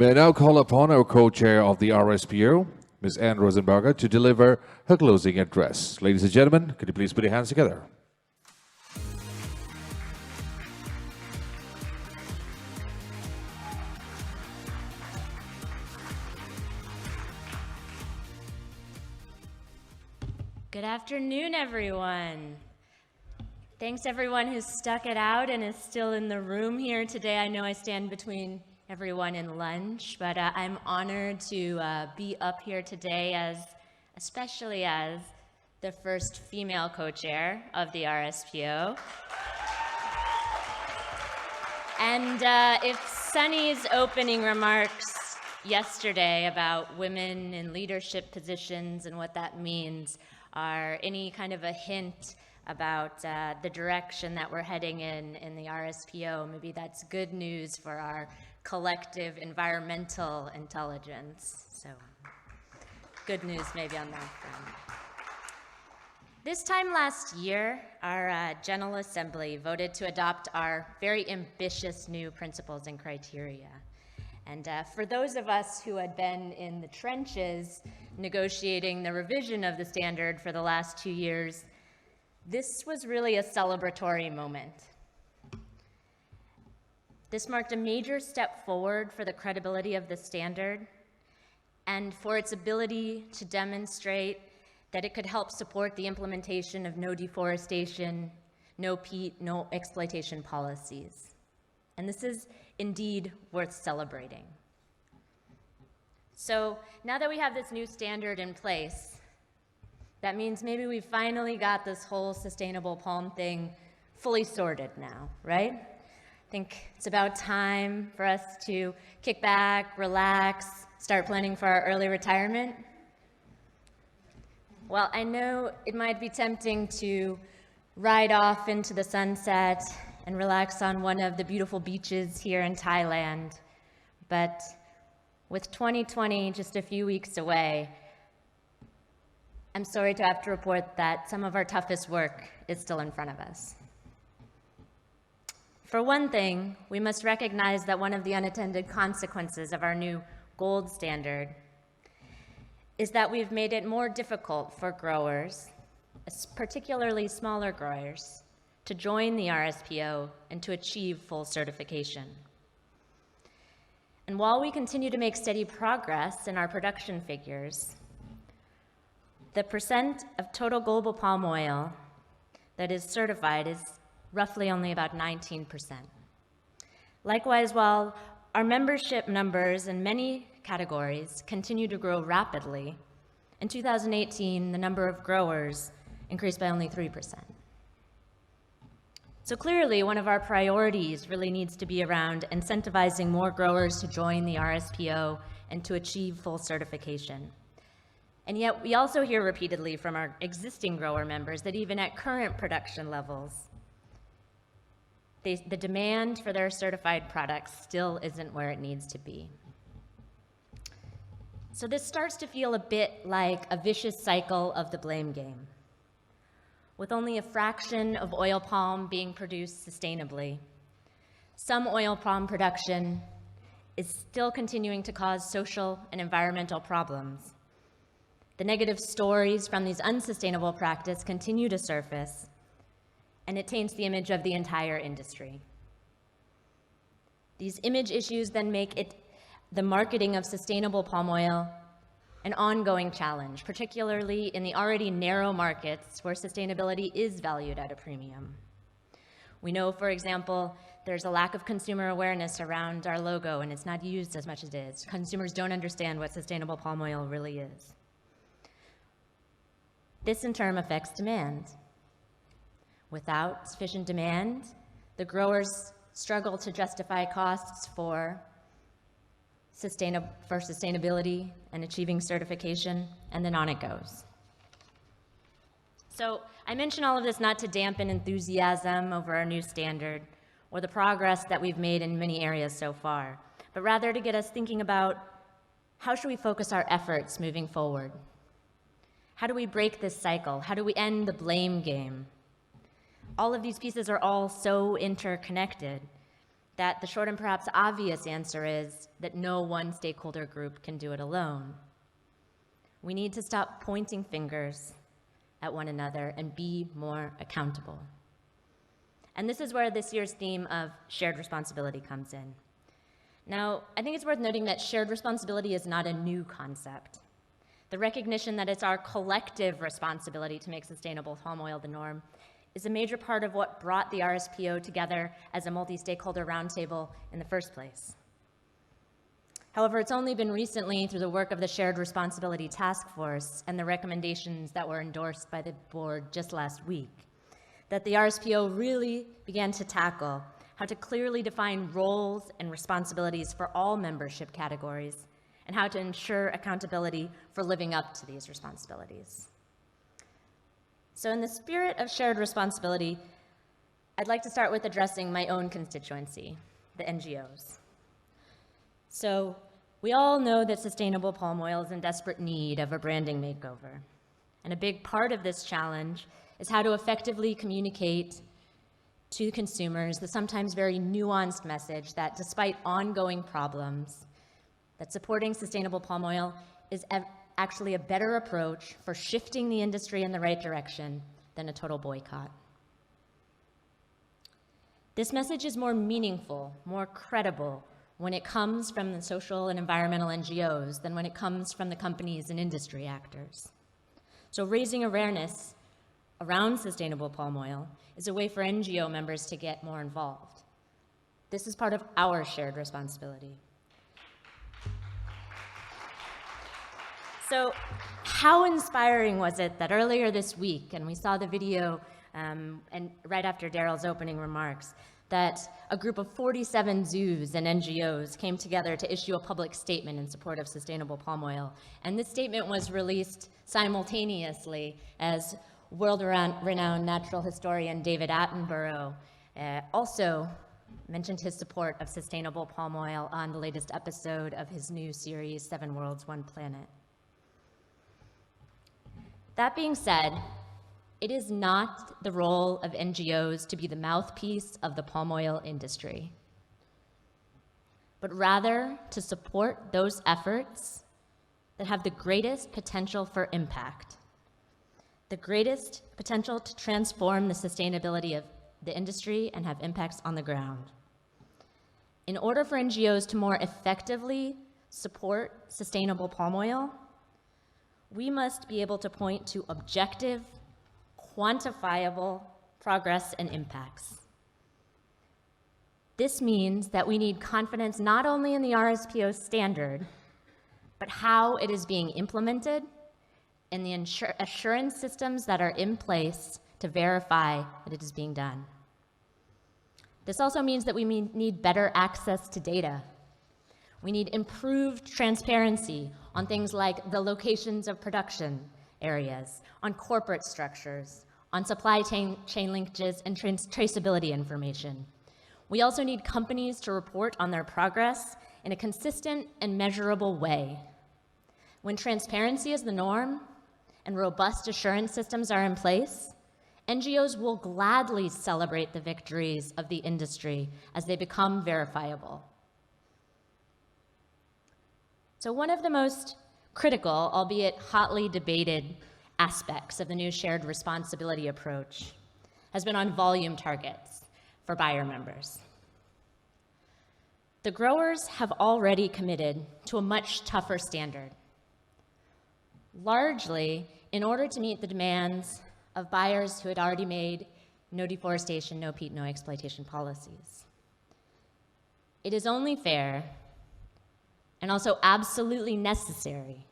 May I now call upon our co-chair of the RSPO, Ms. Ann Rosenberger, to deliver her closing address. Ladies and gentlemen, could you please put your hands together? Good afternoon, everyone. Thanks, everyone who's stuck it out and is still in the room here today. I know I stand between everyone and lunch, but I'm honored to be up here today especially as the first female co-chair of the RSPO. And if Sunny's opening remarks yesterday about women in leadership positions and what that means are any kind of a hint about the direction that we're heading in the RSPO, maybe that's good news for our collective environmental intelligence. So good news maybe on that front. This time last year, our General Assembly voted to adopt our very ambitious new principles and criteria. And for those of us who had been in the trenches negotiating the revision of the standard for the last 2 years, this was really a celebratory moment. This marked a major step forward for the credibility of the standard and for its ability to demonstrate that it could help support the implementation of no deforestation, no peat, no exploitation policies. And this is indeed worth celebrating. So now that we have this new standard in place, that means maybe we finally got this whole sustainable palm thing fully sorted now, right? I think it's about time for us to kick back, relax, start planning for our early retirement. Well, I know it might be tempting to ride off into the sunset and relax on one of the beautiful beaches here in Thailand. But with 2020 just a few weeks away, I'm sorry to have to report that some of our toughest work is still in front of us. For one thing, we must recognize that one of the unintended consequences of our new gold standard is that we've made it more difficult for growers, particularly smaller growers, to join the RSPO and to achieve full certification. And while we continue to make steady progress in our production figures, the percent of total global palm oil that is certified is roughly only about 19%. Likewise, while our membership numbers in many categories continue to grow rapidly, in 2018, the number of growers increased by only 3%. So clearly, one of our priorities really needs to be around incentivizing more growers to join the RSPO and to achieve full certification. And yet, we also hear repeatedly from our existing grower members that even at current production levels, the demand for their certified products still isn't where it needs to be. So this starts to feel a bit like a vicious cycle of the blame game. With only a fraction of oil palm being produced sustainably, some oil palm production is still continuing to cause social and environmental problems. The negative stories from these unsustainable practices continue to surface, and it taints the image of the entire industry. These image issues then make the marketing of sustainable palm oil an ongoing challenge, particularly in the already narrow markets where sustainability is valued at a premium. We know, for example, there's a lack of consumer awareness around our logo, and it's not used as much as it is. Consumers don't understand what sustainable palm oil really is. This, in turn, affects demand. Without sufficient demand, the growers struggle to justify costs for sustainability and achieving certification, and then on it goes. So I mention all of this not to dampen enthusiasm over our new standard or the progress that we've made in many areas so far, but rather to get us thinking about how should we focus our efforts moving forward? How do we break this cycle? How do we end the blame game? All of these pieces are all so interconnected that the short and perhaps obvious answer is that no one stakeholder group can do it alone. We need to stop pointing fingers at one another and be more accountable. And this is where this year's theme of shared responsibility comes in. Now, I think it's worth noting that shared responsibility is not a new concept. The recognition that it's our collective responsibility to make sustainable palm oil the norm is a major part of what brought the RSPO together as a multi-stakeholder roundtable in the first place. However, it's only been recently through the work of the Shared Responsibility Task Force and the recommendations that were endorsed by the board just last week that the RSPO really began to tackle how to clearly define roles and responsibilities for all membership categories and how to ensure accountability for living up to these responsibilities. So in the spirit of shared responsibility, I'd like to start with addressing my own constituency, the NGOs. So we all know that sustainable palm oil is in desperate need of a branding makeover. And a big part of this challenge is how to effectively communicate to consumers the sometimes very nuanced message that despite ongoing problems, that supporting sustainable palm oil is actually a better approach for shifting the industry in the right direction than a total boycott. This message is more meaningful, more credible when it comes from the social and environmental NGOs than when it comes from the companies and industry actors. So raising awareness around sustainable palm oil is a way for NGO members to get more involved. This is part of our shared responsibility. So how inspiring was it that earlier this week, and we saw the video and right after Daryl's opening remarks, that a group of 47 zoos and NGOs came together to issue a public statement in support of sustainable palm oil. And this statement was released simultaneously as world-renowned natural historian David Attenborough also mentioned his support of sustainable palm oil on the latest episode of his new series, 7 Worlds, 1 Planet. That being said, it is not the role of NGOs to be the mouthpiece of the palm oil industry, but rather to support those efforts that have the greatest potential for impact, the greatest potential to transform the sustainability of the industry and have impacts on the ground. In order for NGOs to more effectively support sustainable palm oil, we must be able to point to objective, quantifiable progress and impacts. This means that we need confidence not only in the RSPO standard, but how it is being implemented and the assurance systems that are in place to verify that it is being done. This also means that we need better access to data. We need improved transparency on things like the locations of production areas, on corporate structures, on supply chain linkages and traceability information. We also need companies to report on their progress in a consistent and measurable way. When transparency is the norm and robust assurance systems are in place, NGOs will gladly celebrate the victories of the industry as they become verifiable. So one of the most critical, albeit hotly debated, aspects of the new shared responsibility approach has been on volume targets for buyer members. The growers have already committed to a much tougher standard, largely in order to meet the demands of buyers who had already made no deforestation, no peat, no exploitation policies. It is only fair and also absolutely necessary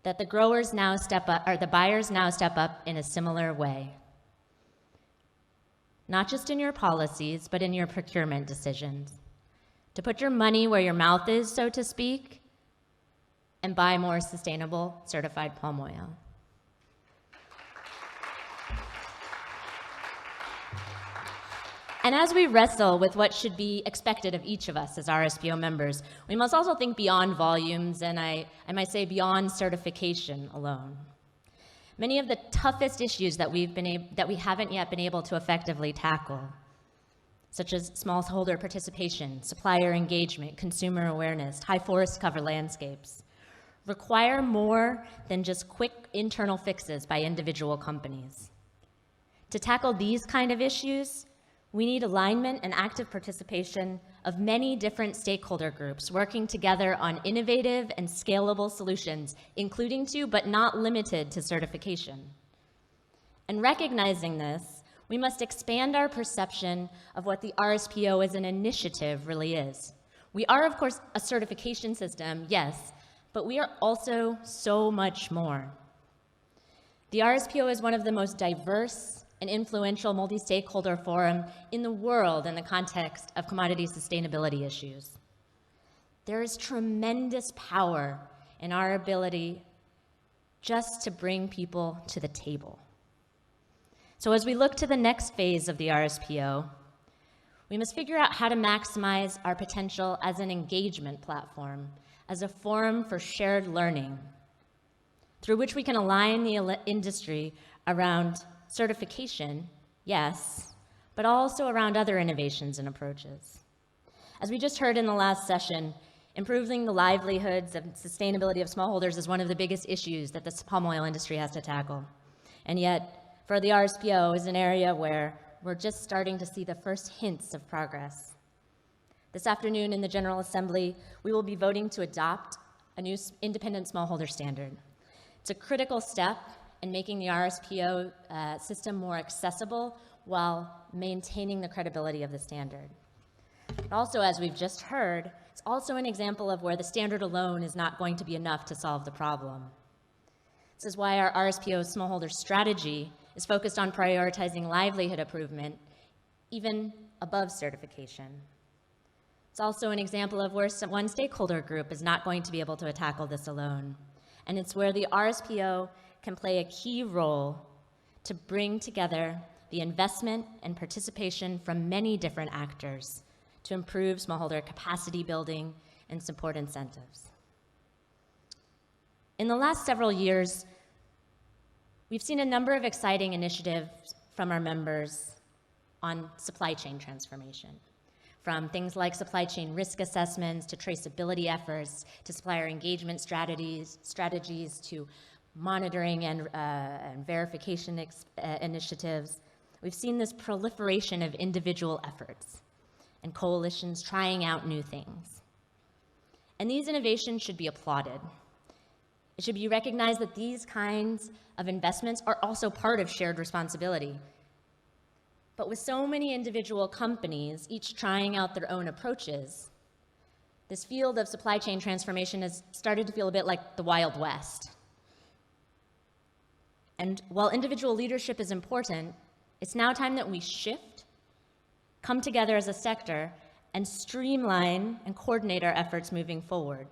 that the growers now step up, or the buyers now step up in a similar way. Not just in your policies, but in your procurement decisions. To put your money where your mouth is, so to speak, and buy more sustainable certified palm oil. And as we wrestle with what should be expected of each of us as RSPO members, we must also think beyond volumes, and I might say beyond certification alone. Many of the toughest issues that we haven't yet been able to effectively tackle, such as smallholder participation, supplier engagement, consumer awareness, high forest cover landscapes, require more than just quick internal fixes by individual companies. To tackle these kind of issues, we need alignment and active participation of many different stakeholder groups working together on innovative and scalable solutions, including to, but not limited to, certification. And recognizing this, we must expand our perception of what the RSPO as an initiative really is. We are, of course, a certification system, yes, but we are also so much more. The RSPO is one of the most diverse and influential multi-stakeholder forum in the world in the context of commodity sustainability issues. There is tremendous power in our ability just to bring people to the table. So as we look to the next phase of the RSPO, we must figure out how to maximize our potential as an engagement platform, as a forum for shared learning, through which we can align the industry around certification, yes, but also around other innovations and approaches. As we just heard in the last session, improving the livelihoods and sustainability of smallholders is one of the biggest issues that the palm oil industry has to tackle. And yet, for the RSPO is an area where we're just starting to see the first hints of progress. This afternoon in the General Assembly, we will be voting to adopt a new independent smallholder standard. It's a critical step in making the RSPO system more accessible while maintaining the credibility of the standard. But also, as we've just heard, it's also an example of where the standard alone is not going to be enough to solve the problem. This is why our RSPO smallholder strategy is focused on prioritizing livelihood improvement, even above certification. It's also an example of where one stakeholder group is not going to be able to tackle this alone. And it's where the RSPO can play a key role to bring together the investment and participation from many different actors to improve smallholder capacity building and support incentives. In the last several years, we've seen a number of exciting initiatives from our members on supply chain transformation, from things like supply chain risk assessments to traceability efforts to supplier engagement strategies to monitoring and verification initiatives. We've seen this proliferation of individual efforts and coalitions trying out new things. And these innovations should be applauded. It should be recognized that these kinds of investments are also part of shared responsibility. But with so many individual companies, each trying out their own approaches, this field of supply chain transformation has started to feel a bit like the Wild West. And while individual leadership is important, it's now time that we shift, come together as a sector, and streamline and coordinate our efforts moving forward.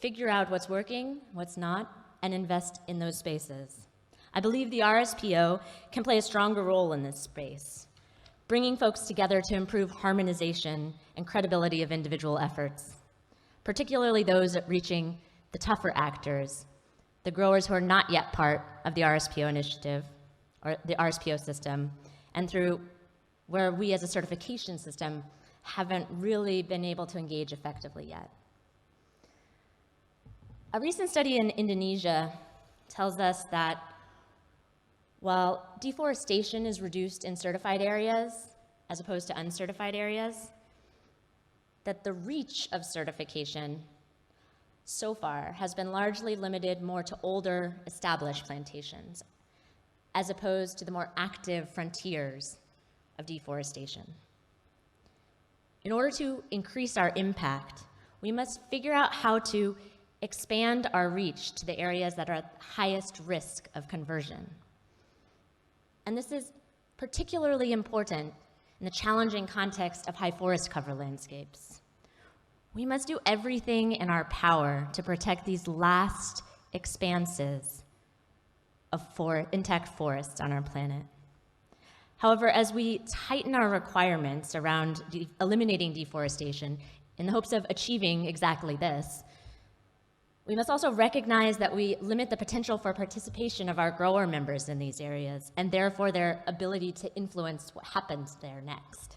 Figure out what's working, what's not, and invest in those spaces. I believe the RSPO can play a stronger role in this space, bringing folks together to improve harmonization and credibility of individual efforts, particularly those at reaching the tougher actors, the growers who are not yet part of the RSPO initiative or the RSPO system, and through where we as a certification system haven't really been able to engage effectively yet. A recent study in Indonesia tells us that while deforestation is reduced in certified areas as opposed to uncertified areas, that the reach of certification so far has been largely limited more to older, established plantations, as opposed to the more active frontiers of deforestation. In order to increase our impact, we must figure out how to expand our reach to the areas that are at highest risk of conversion. And this is particularly important in the challenging context of high forest cover landscapes. We must do everything in our power to protect these last expanses of intact forests on our planet. However, as we tighten our requirements around eliminating deforestation in the hopes of achieving exactly this, we must also recognize that we limit the potential for participation of our grower members in these areas, and therefore their ability to influence what happens there next.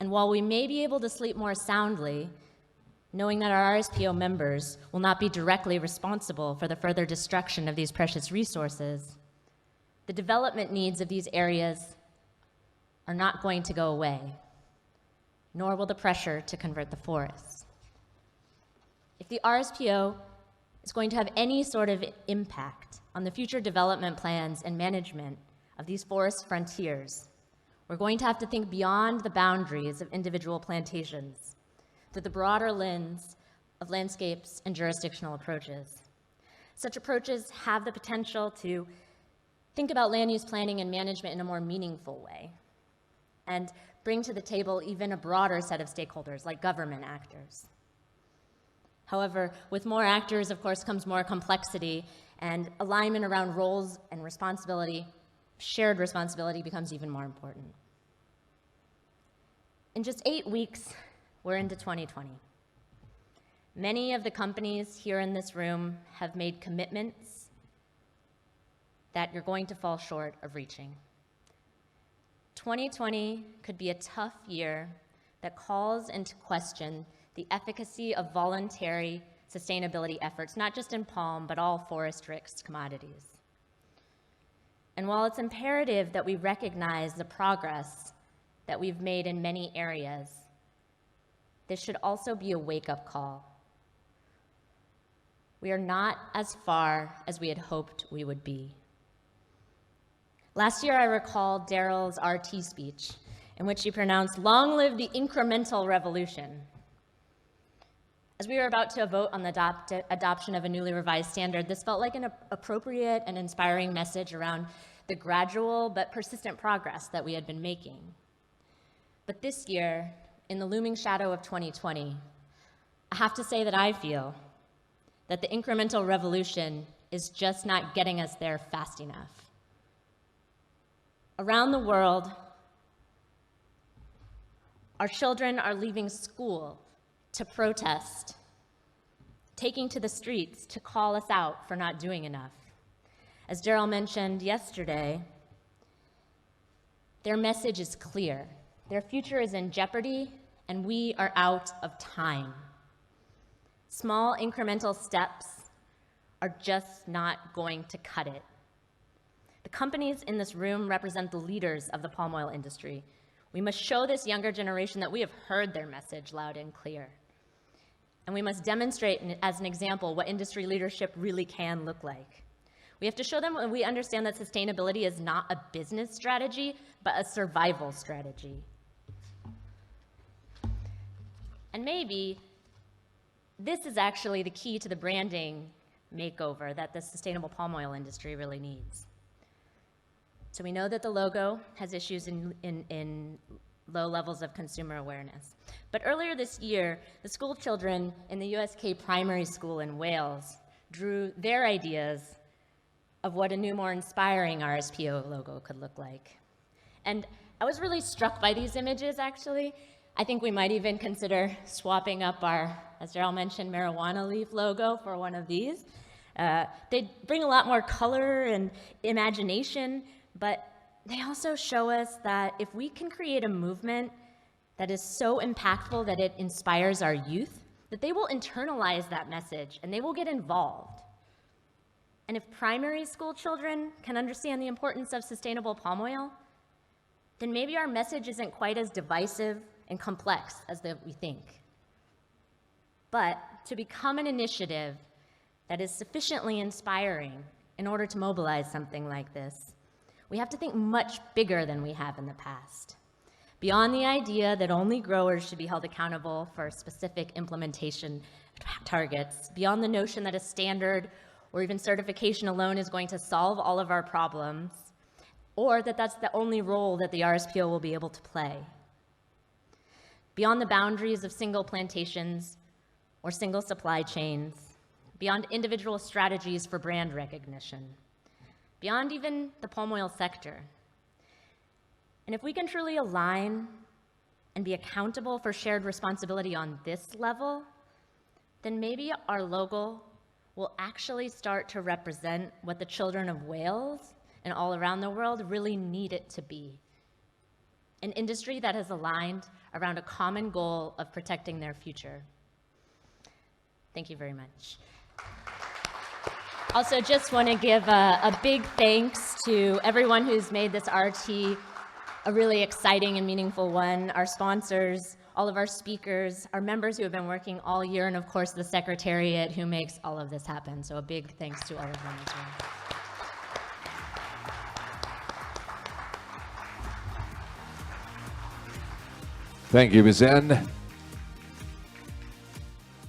And while we may be able to sleep more soundly, knowing that our RSPO members will not be directly responsible for the further destruction of these precious resources, the development needs of these areas are not going to go away, nor will the pressure to convert the forests. If the RSPO is going to have any sort of impact on the future development plans and management of these forest frontiers, we're going to have to think beyond the boundaries of individual plantations through the broader lens of landscapes and jurisdictional approaches. Such approaches have the potential to think about land use planning and management in a more meaningful way and bring to the table even a broader set of stakeholders like government actors. However, with more actors, of course, comes more complexity, and alignment around roles and responsibility, shared responsibility, becomes even more important. In just 8 weeks, we're into 2020. Many of the companies here in this room have made commitments that you're going to fall short of reaching. 2020 could be a tough year that calls into question the efficacy of voluntary sustainability efforts, not just in palm, but all forest-rich commodities. And while it's imperative that we recognize the progress that we've made in many areas, this should also be a wake-up call. We are not as far as we had hoped we would be. Last year, I recalled Daryl's RT speech, in which he pronounced, "Long live the incremental revolution." As we were about to vote on the adoption of a newly revised standard, this felt like an appropriate and inspiring message around the gradual but persistent progress that we had been making. But this year, in the looming shadow of 2020, I have to say that I feel that the incremental revolution is just not getting us there fast enough. Around the world, our children are leaving school to protest, taking to the streets to call us out for not doing enough. As Daryl mentioned yesterday, their message is clear. Their future is in jeopardy, and we are out of time. Small incremental steps are just not going to cut it. The companies in this room represent the leaders of the palm oil industry. We must show this younger generation that we have heard their message loud and clear. And we must demonstrate as an example what industry leadership really can look like. We have to show them that we understand that sustainability is not a business strategy, but a survival strategy. And maybe this is actually the key to the branding makeover that the sustainable palm oil industry really needs. So we know that the logo has issues in low levels of consumer awareness. But earlier this year, the school children in the USK primary school in Wales drew their ideas of what a new, more inspiring RSPO logo could look like. And I was really struck by these images, actually. I think we might even consider swapping up our, as Daryl mentioned, marijuana leaf logo for one of these. They bring a lot more color and imagination, but they also show us that if we can create a movement that is so impactful that it inspires our youth, that they will internalize that message and they will get involved. And if primary school children can understand the importance of sustainable palm oil, then maybe our message isn't quite as divisive and complex as we think. But to become an initiative that is sufficiently inspiring in order to mobilize something like this, we have to think much bigger than we have in the past. Beyond the idea that only growers should be held accountable for specific implementation targets, beyond the notion that a standard or even certification alone is going to solve all of our problems, or that that's the only role that the RSPO will be able to play. Beyond the boundaries of single plantations or single supply chains, beyond individual strategies for brand recognition, beyond even the palm oil sector. And if we can truly align and be accountable for shared responsibility on this level, then maybe our logo will actually start to represent what the children of Wales and all around the world really need it to be. An industry that has aligned around a common goal of protecting their future. Thank you very much. Also, just want to give a big thanks to everyone who's made this RT a really exciting and meaningful one, our sponsors, all of our speakers, our members who have been working all year, and of course the Secretariat who makes all of this happen. So a big thanks to all of them as well. Thank you, Ms. N.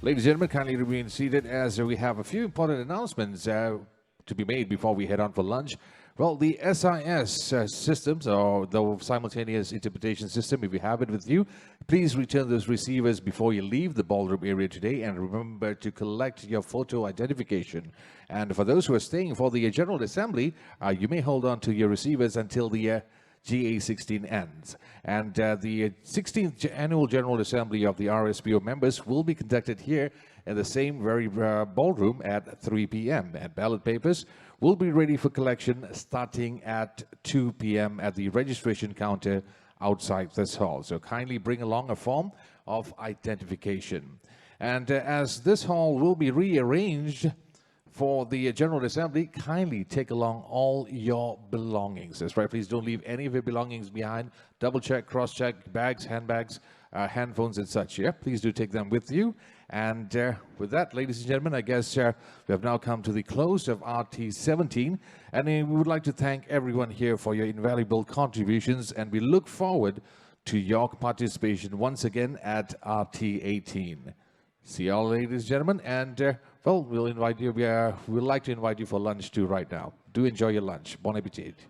Ladies and gentlemen, kindly remain seated as we have a few important announcements to be made before we head on for lunch. Well, the SIS systems, or the simultaneous interpretation system, if you have it with you, please return those receivers before you leave the ballroom area today, and remember to collect your photo identification. And for those who are staying for the General Assembly, you may hold on to your receivers until the GA16 ends. And the 16th Annual General Assembly of the RSPO members will be conducted here in the same very ballroom at 3 p.m. And ballot papers will be ready for collection starting at 2 p.m. at the registration counter outside this hall. So kindly bring along a form of identification. And as this hall will be rearranged for the General Assembly, kindly take along all your belongings. That's right, please don't leave any of your belongings behind. Double check, cross check, bags, handbags, handphones and such. Yeah, please do take them with you. And with that, ladies and gentlemen, I guess we have now come to the close of RT17. And we would like to thank everyone here for your invaluable contributions. And we look forward to your participation once again at RT18. See you all, ladies and gentlemen. And well, we'll invite you. We'd like to invite you for lunch too right now. Do enjoy your lunch. Bon appetit.